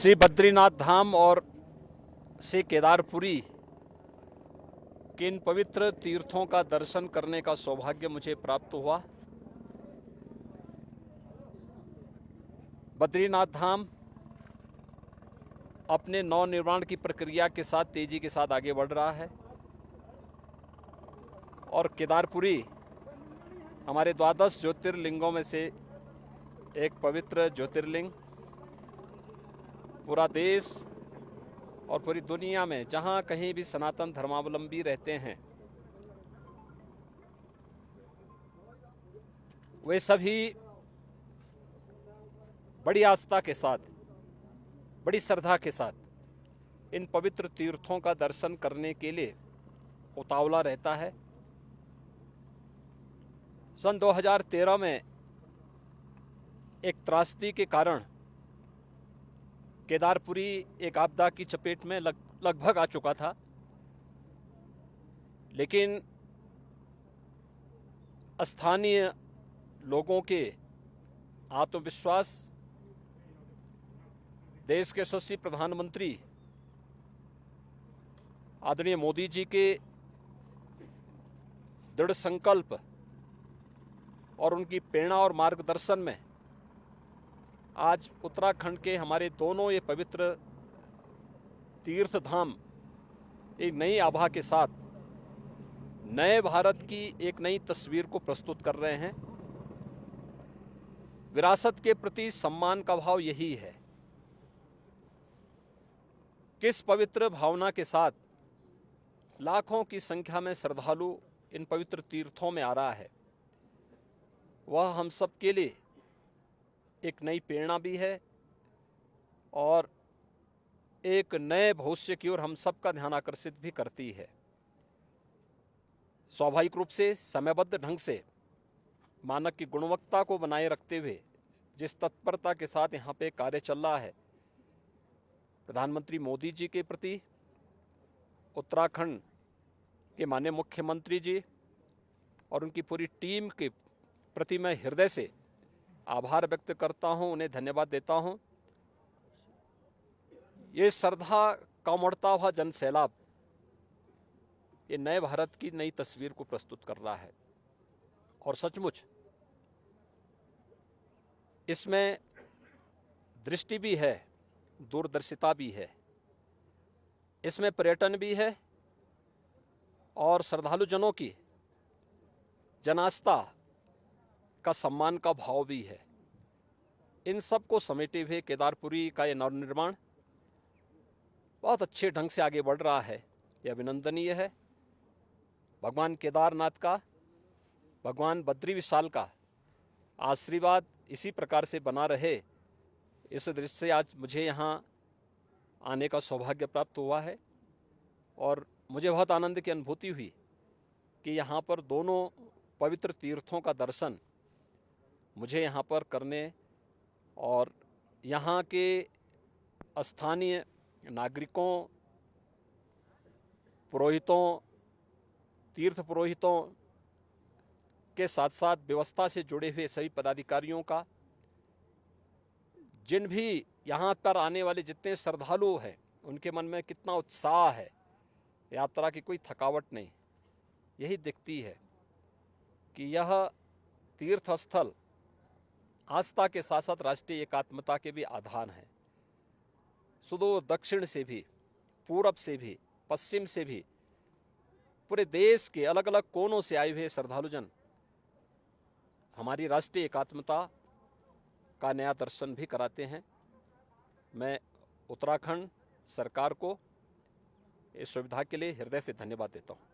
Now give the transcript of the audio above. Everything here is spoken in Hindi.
श्री बद्रीनाथ धाम और श्री केदारपुरी के इन पवित्र तीर्थों का दर्शन करने का सौभाग्य मुझे प्राप्त हुआ। बद्रीनाथ धाम अपने नवनिर्माण की प्रक्रिया के साथ तेजी के साथ आगे बढ़ रहा है और केदारपुरी हमारे द्वादश ज्योतिर्लिंगों में से एक पवित्र ज्योतिर्लिंग पूरा देश और पूरी दुनिया में जहां कहीं भी सनातन धर्मावलंबी रहते हैं वे सभी बड़ी आस्था के साथ, बड़ी श्रद्धा के साथ इन पवित्र तीर्थों का दर्शन करने के लिए उतावला रहता है। सन 2013 में एक त्रासदी के कारण केदारपुरी एक आपदा की चपेट में लगभग आ चुका था, लेकिन स्थानीय लोगों के आत्मविश्वास, देश के यशस्वी प्रधानमंत्री आदरणीय मोदी जी के दृढ़ संकल्प और उनकी प्रेरणा और मार्गदर्शन में आज उत्तराखंड के हमारे दोनों ये पवित्र तीर्थ धाम एक नई आभा के साथ नए भारत की एक नई तस्वीर को प्रस्तुत कर रहे हैं। विरासत के प्रति सम्मान का भाव यही है। किस पवित्र भावना के साथ लाखों की संख्या में श्रद्धालु इन पवित्र तीर्थों में आ रहा है, वह हम सब के लिए एक नई प्रेरणा भी है और एक नए भविष्य की ओर हम सबका ध्यान आकर्षित भी करती है। स्वाभाविक रूप से समयबद्ध ढंग से मानक की गुणवत्ता को बनाए रखते हुए जिस तत्परता के साथ यहाँ पे कार्य चल रहा है, प्रधानमंत्री मोदी जी के प्रति उत्तराखंड के माननीय मुख्यमंत्री जी और उनकी पूरी टीम के प्रति मैं हृदय से आभार व्यक्त करता हूं, उन्हें धन्यवाद देता हूं। ये श्रद्धा का उमड़ता हुआ जन सैलाब ये नए भारत की नई तस्वीर को प्रस्तुत कर रहा है और सचमुच इसमें दृष्टि भी है, दूरदर्शिता भी है, इसमें पर्यटन भी है और श्रद्धालु जनों की जनास्था का सम्मान का भाव भी है। इन सब को समेटे हुए केदारपुरी का ये नवनिर्माण बहुत अच्छे ढंग से आगे बढ़ रहा है, यह अभिनंदनीय है। भगवान केदारनाथ का, भगवान बद्री विशाल का आशीर्वाद इसी प्रकार से बना रहे, इस दृष्टि से आज मुझे यहाँ आने का सौभाग्य प्राप्त हुआ है और मुझे बहुत आनंद की अनुभूति हुई कि यहाँ पर दोनों पवित्र तीर्थों का दर्शन मुझे यहाँ पर करने और यहाँ के स्थानीय नागरिकों, पुरोहितों, तीर्थ पुरोहितों के साथ साथ व्यवस्था से जुड़े हुए सभी पदाधिकारियों का, जिन भी यहाँ पर आने वाले जितने श्रद्धालु हैं उनके मन में कितना उत्साह है, यात्रा की कोई थकावट नहीं, यही दिखती है कि यह तीर्थ स्थल आस्था के साथ साथ राष्ट्रीय एकात्मता के भी आधार हैं। सुदूर दक्षिण से भी, पूरब से भी, पश्चिम से भी, पूरे देश के अलग अलग कोनों से आए हुए श्रद्धालुजन हमारी राष्ट्रीय एकात्मता का नया दर्शन भी कराते हैं। मैं उत्तराखंड सरकार को इस सुविधा के लिए हृदय से धन्यवाद देता हूँ।